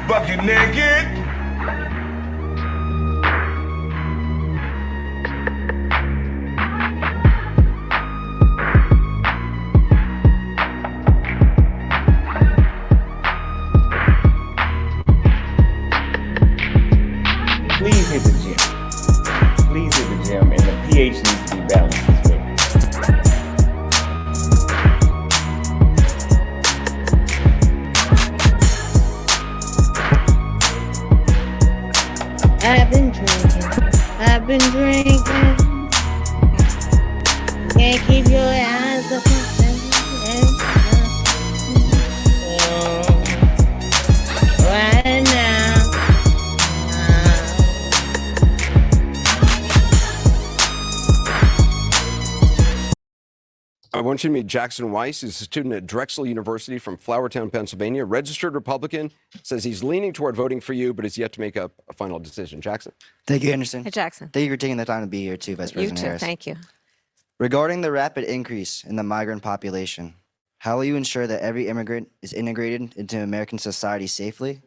Bucket naked. Please hit the gym. Please hit the gym, and the pH needs to be balanced as well. I've been drinking. Can't keep your eyes up. Right now. I want you to meet Jackson Weiss. He's a student at Drexel University from Flourtown, Pennsylvania. Registered Republican. Says he's leaning toward voting for you, but has yet to make a final decision. Jackson. Thank you, Anderson. Hey, Jackson. Thank you for taking the time to be here, too, Vice President Harris. Thank you. Regarding the rapid increase in the migrant population, how will you ensure that every immigrant is integrated into American society safely?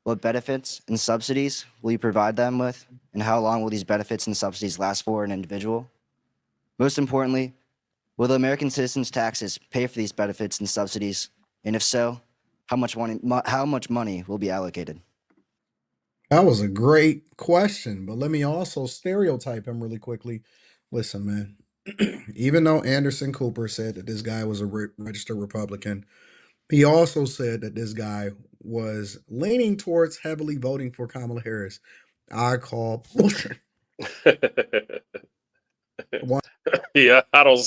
What benefits and subsidies will you provide them with? And how long will these benefits and subsidies last for an individual? Most importantly, will the American citizens' taxes pay for these benefits and subsidies? And if so, how much money will be allocated? That was a great question, but let me also stereotype him really quickly. Listen, man, even though Anderson Cooper said that this guy was a registered Republican, he also said that this guy was leaning towards heavily voting for Kamala Harris. I call bullshit. Yeah, I don't.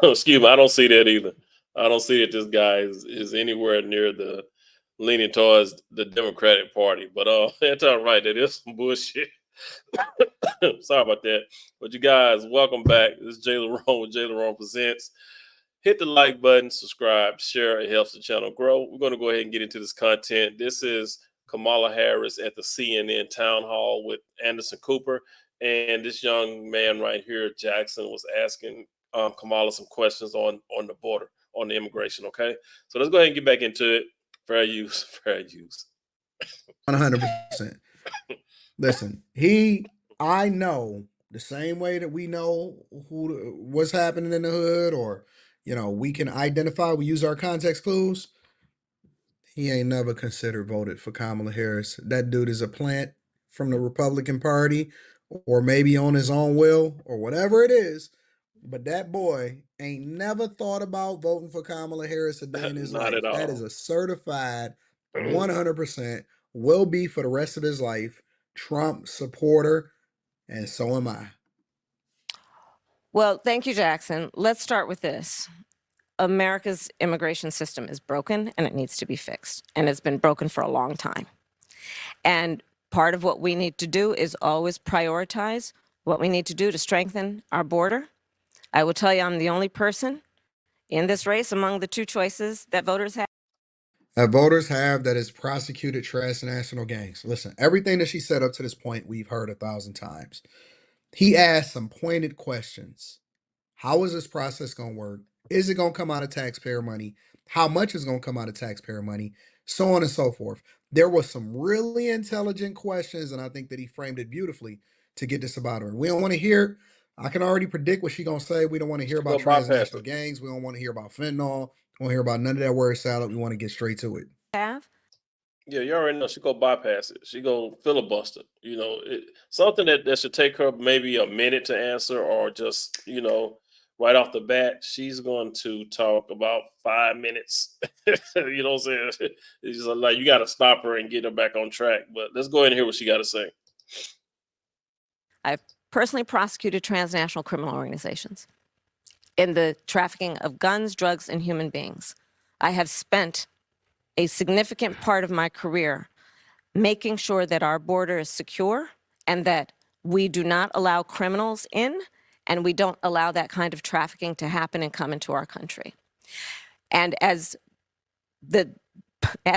Excuse me, I don't see that either. I don't see that this guy is anywhere near the leaning towards the Democratic Party. But that's all right. That is some bullshit. Sorry about that. But you guys, welcome back. This is JLerone with JLerone Presents. Hit the like button, subscribe, share. It helps the channel grow. We're going to go ahead and get into this content. This is Kamala Harris at the CNN Townhall with Anderson Cooper. And this young man right here, Jackson, was asking Kamala some questions on the border, on the immigration, okay? So let's go ahead and get back into it. Fair use, fair use. 100%. Listen, I know the same way that we know what's happening in the hood, or, we can identify, we use our context clues. He ain't never considered voted for Kamala Harris. That dude is a plant from the Republican Party, or maybe on his own will, or whatever it is. But that boy ain't never thought about voting for Kamala Harris a day in his life. Not at all. That is a certified 100% will be for the rest of his life Trump supporter, and so am I. Well, thank you, Jackson. Let's start with this. America's immigration system is broken and it needs to be fixed. And it's been broken for a long time. And part of what we need to do is always prioritize what we need to do to strengthen our border. I will tell you, I'm the only person in this race among the two choices that voters have. That is prosecuted transnational gangs. Listen, everything that she said up to this point, we've heard 1,000 times. He asked some pointed questions. How is this process going to work? Is it going to come out of taxpayer money? How much is going to come out of taxpayer money? So on and so forth. There were some really intelligent questions, and I think that he framed it beautifully to get this about her. We don't want to hear, I can already predict what she's going to say. We don't want to hear about transnational gangs. We don't want to hear about fentanyl. We don't hear about none of that word salad. We want to get straight to it. Yeah, you already know she go bypass it. She go filibuster. Something that should take her maybe a minute to answer, or just, right off the bat, she's going to talk about 5 minutes. You know what I'm saying? It's just like, you got to stop her and get her back on track. But let's go ahead and hear what she got to say. I've personally prosecuted transnational criminal organizations in the trafficking of guns, drugs, and human beings. I have spent a significant part of my career making sure that our border is secure and that we do not allow criminals in and we don't allow that kind of trafficking to happen and come into our country. And as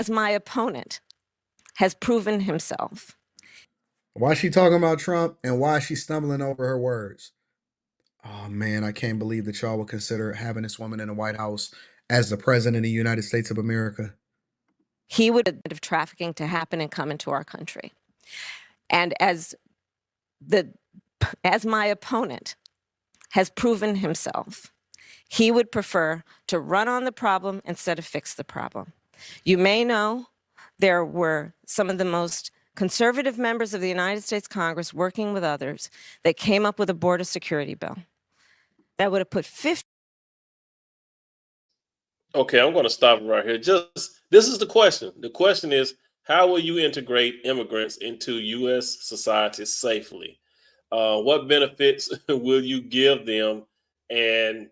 my opponent has proven himself. Why is she talking about Trump and why is she stumbling over her words? Oh man, I can't believe that y'all would consider having this woman in the White House as the president of the United States of America. He would have trafficking to happen and come into our country. And as my opponent has proven himself, he would prefer to run on the problem instead of fix the problem. You may know there were some of the most conservative members of the United States Congress working with others that came up with a border security bill that would have put 50. Okay, I'm going to stop right here. This is the question. The question is, how will you integrate immigrants into U.S. society safely? What benefits will you give them, and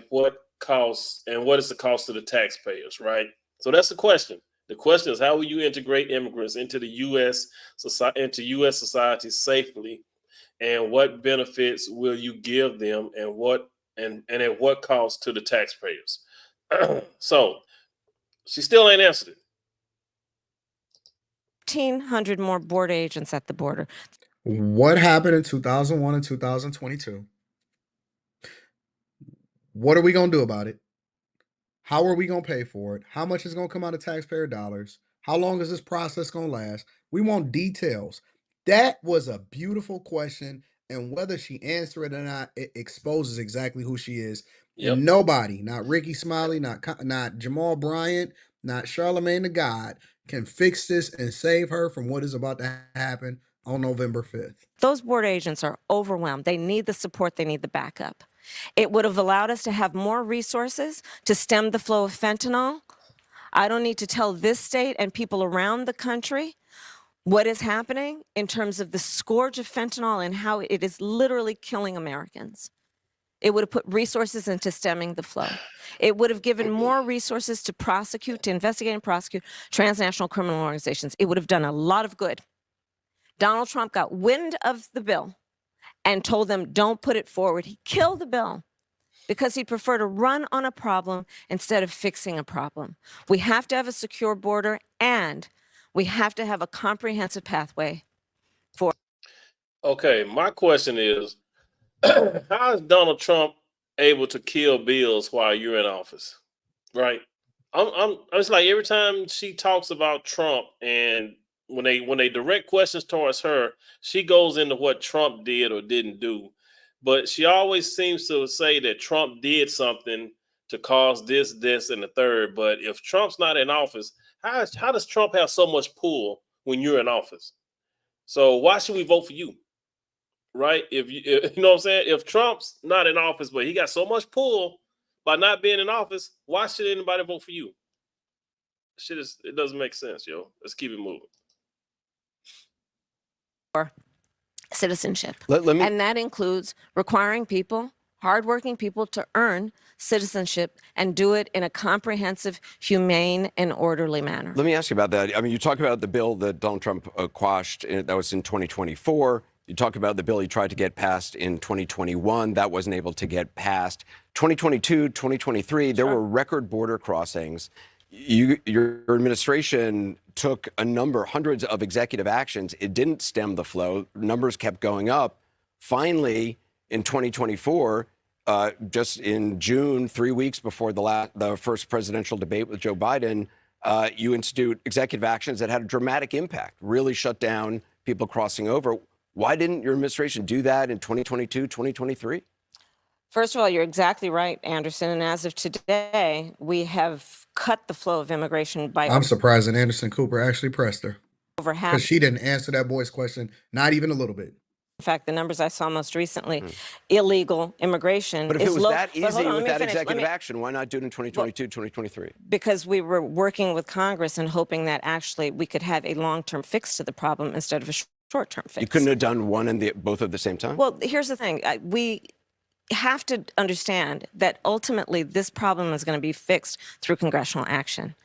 what costs, and what is the cost to the taxpayers? Right. So that's the question. The question is, how will you integrate immigrants into the U.S. society safely, and what benefits will you give them, and at what cost to the taxpayers? So she still ain't answered it. 1,500 more border agents at the border. What happened in 2001 and 2022? What are we going to do about it? How are we going to pay for it? How much is going to come out of taxpayer dollars? How long is this process going to last? We want details. That was a beautiful question. And whether she answered it or not, it exposes exactly who she is. Yep. And nobody, not Ricky Smiley, not Jamal Bryant, not Charlemagne the God, can fix this and save her from what is about to happen on November 5th. Those border agents are overwhelmed. They need the support. They need the backup. It would have allowed us to have more resources to stem the flow of fentanyl. I don't need to tell this state and people around the country what is happening in terms of the scourge of fentanyl and how it is literally killing Americans. It would have put resources into stemming the flow. It would have given more resources to prosecute, to investigate and prosecute transnational criminal organizations. It would have done a lot of good. Donald Trump got wind of the bill and told them, don't put it forward. He killed the bill because he'd prefer to run on a problem instead of fixing a problem. We have to have a secure border, and we have to have a comprehensive pathway for. Okay, my question is, how is Donald Trump able to kill bills while you're in office? Right? It's like every time she talks about Trump, and when they direct questions towards her, she goes into what Trump did or didn't do. But she always seems to say that Trump did something to cause this, and the third. But if Trump's not in office, how does Trump have so much pull when you're in office? So why should we vote for you? Right? If you know what I'm saying? If Trump's not in office, but he got so much pull by not being in office, why should anybody vote for you? It doesn't make sense, yo. Let's keep it moving. Citizenship. Let me, and that includes requiring people, hardworking people, to earn citizenship and do it in a comprehensive, humane, and orderly manner. let me ask you about that. I mean, you talk about the bill that Donald Trump quashed, that was in 2024. You talk about the bill he tried to get passed in 2021. That wasn't able to get passed. 2022, 2023, there were record border crossings. Your administration took hundreds of executive actions. It didn't stem the flow. Numbers kept going up. Finally, in 2024, just in June, 3 weeks before the first presidential debate with Joe Biden, you institute executive actions that had a dramatic impact, really shut down people crossing over. Why didn't your administration do that in 2022, 2023? First of all, you're exactly right, Anderson. And as of today, we have cut the flow of immigration by. I'm surprised that Anderson Cooper actually pressed her over half. because she didn't answer that boy's question, not even a little bit. In fact, the numbers I saw most recently, illegal immigration. But if it was that easy with that finish. executive action, why not do it in 2022, 2023? Because we were working with Congress and hoping that actually we could have a long-term fix to the problem instead of a short-term fix. You couldn't have done one and both at the same time? Well, here's the thing. We have to understand that ultimately this problem is going to be fixed through congressional action.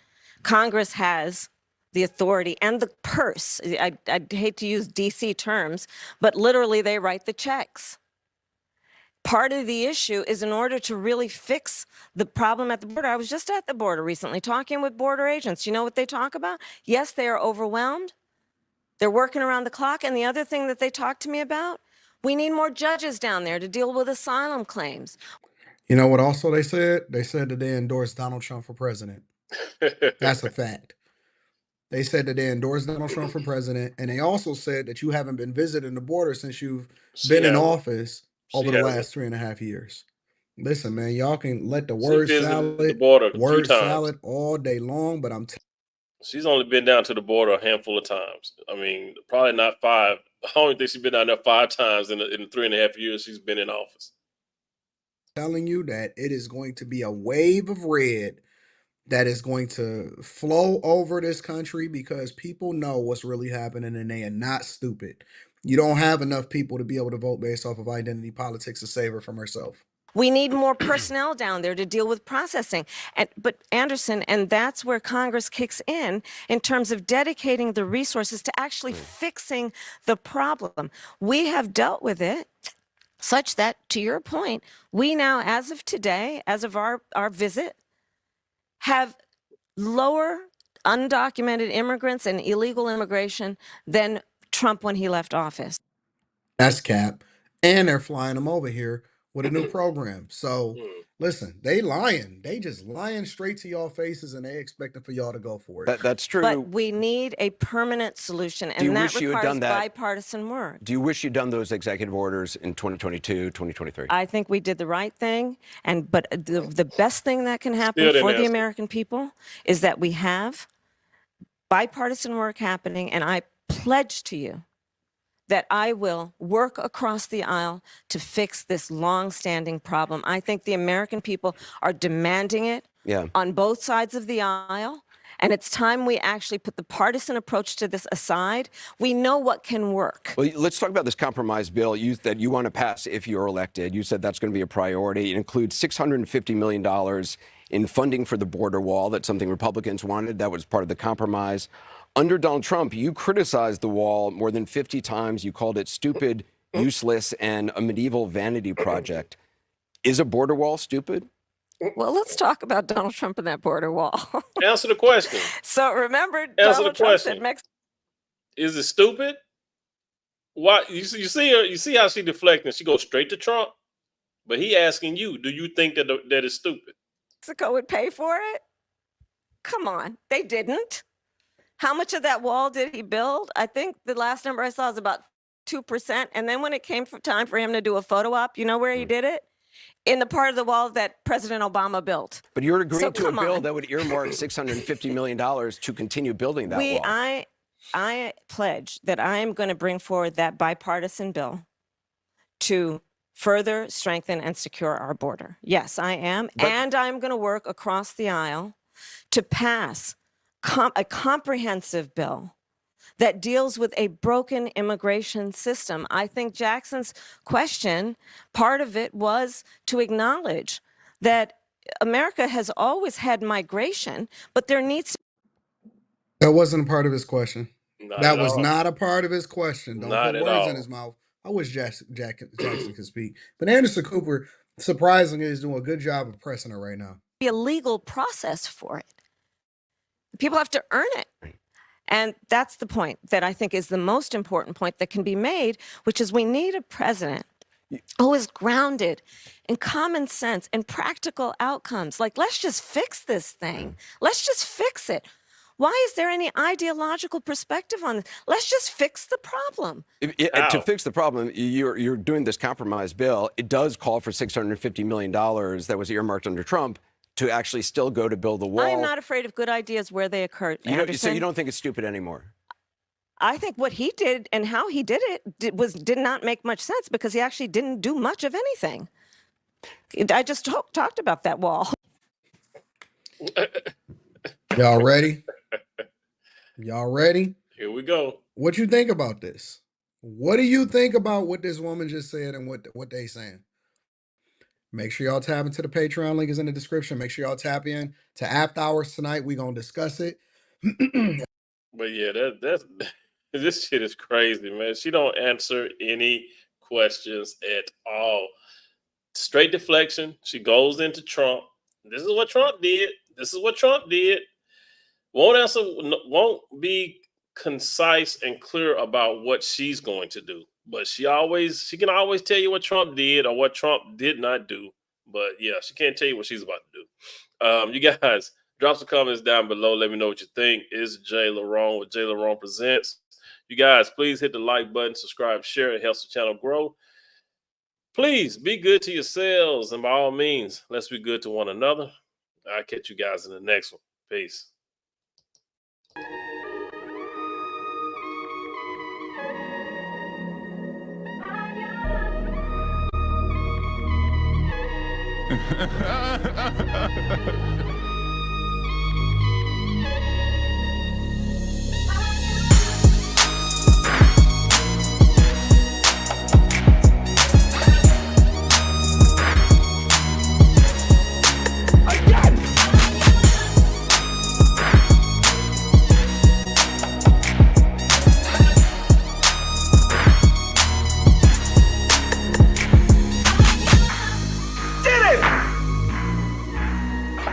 Congress has the authority and the purse. I hate to use DC terms, but literally they write the checks. Part of the issue is in order to really fix the problem at the border. I was just at the border recently talking with border agents. You know what they talk about? Yes, they are overwhelmed. They're working around the clock. And the other thing that they talk to me about, we need more judges down there to deal with asylum claims. You know what also they said? They said that they endorsed Donald Trump for president. That's a fact. They said that they endorsed Donald Trump for president, and they also said that you haven't been visiting the border since you've been in office over the last 3.5 years. Listen, man, y'all can let the word salad all day long, but she's only been down to the border a handful of times. I mean, probably not 5. I only think she's been down there 5 times in the 3.5 years she's been in office. Telling you that it is going to be a wave of red that is going to flow over this country because people know what's really happening and they are not stupid. You don't have enough people to be able to vote based off of identity politics to save her from herself. We need more personnel down there to deal with processing. But Anderson, and that's where Congress kicks in terms of dedicating the resources to actually fixing the problem. We have dealt with it such that, to your point, we now, as of today, as of our visit, have lower undocumented immigrants and illegal immigration than Trump when he left office. That's cap. And they're flying them over here with a new program. So listen, they lying. They just lying straight to y'all faces and they expecting for y'all to go for it. That's true. But we need a permanent solution, and that requires bipartisan work. Do you wish you'd done those executive orders in 2022, 2023? I think we did the right thing, but the best thing that can happen for the American people is that we have bipartisan work happening, and I pledge to you that I will work across the aisle to fix this long-standing problem. I think the American people are demanding it on both sides of the aisle, and it's time we actually put the partisan approach to this aside. We know what can work. Well, let's talk about this compromise bill that you want to pass if you're elected. You said that's going to be a priority. It includes $650 million in funding for the border wall. That's something Republicans wanted. That was part of the compromise. Under Donald Trump, you criticized the wall more than 50 times. You called it stupid, useless, and a medieval vanity project. Is a border wall stupid? Well, let's talk about Donald Trump and that border wall. Answer the question. So remember, Donald Trump said Mexico. Is it stupid? Why you see her? You see how she deflecting? She goes straight to Trump, but he asking you, do you think that it's stupid? Mexico would pay for it? Come on, they didn't. How much of that wall did he build? I think the last number I saw is about 2%. And then when it came time for him to do a photo op, you know where he did it? In the part of the wall that President Obama built. But you're agreeing to a bill that would earmark $650 million to continue building that wall. I pledge that I am going to bring forward that bipartisan bill to further strengthen and secure our border. Yes, I am. And I'm going to work across the aisle to pass a comprehensive bill that deals with a broken immigration system. I think Jackson's question, part of it was to acknowledge that America has always had migration, but there needs to. That wasn't a part of his question. That was not a part of his question. Don't Not put at words all. in his mouth. I wish Jackson could speak. But Anderson Cooper, surprisingly, is doing a good job of pressing her right now. Be a legal process for it. People have to earn it. And that's the point that I think is the most important point that can be made, which is we need a president who is grounded in common sense and practical outcomes. Like, let's just fix this thing. Let's just fix it. Why is there any ideological perspective on this? Let's just fix the problem. To fix the problem, you're doing this compromise bill. It does call for $650 million that was earmarked under Trump to actually still go to build the wall. I am not afraid of good ideas where they occur. So you don't think it's stupid anymore? I think what he did and how he did it did not make much sense because he actually didn't do much of anything. I just talked about that wall. Y'all ready? Y'all ready? Here we go. What you think about this? What do you think about what this woman just said and what they saying? Make sure y'all tap into the Patreon. Link is in the description. Make sure y'all tap in to After Hours tonight. We're going to discuss it. But yeah, that's this shit is crazy, man. She don't answer any questions at all. Straight deflection. She goes into Trump. This is what Trump did. This is what Trump did. Won't answer. Won't be concise and clear about what she's going to do. But she can always tell you what Trump did or what Trump did not do. But yeah, she can't tell you what she's about to do. You guys, drop some comments down below. Let me know what you think. It's JLerone with JLerone Presents. You guys, please hit the like button, subscribe, share. It helps the channel grow. Please be good to yourselves. And by all means, let's be good to one another. I'll catch you guys in the next one. Peace.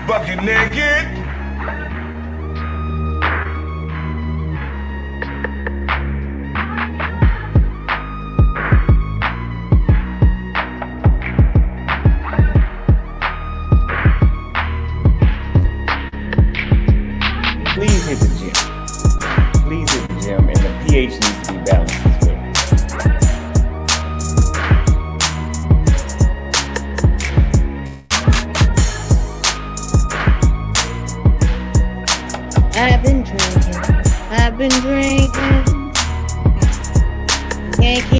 Bucket naked. Please hit the gym. Please hit the gym, and the pH needs to be balanced as well. I've been drinking.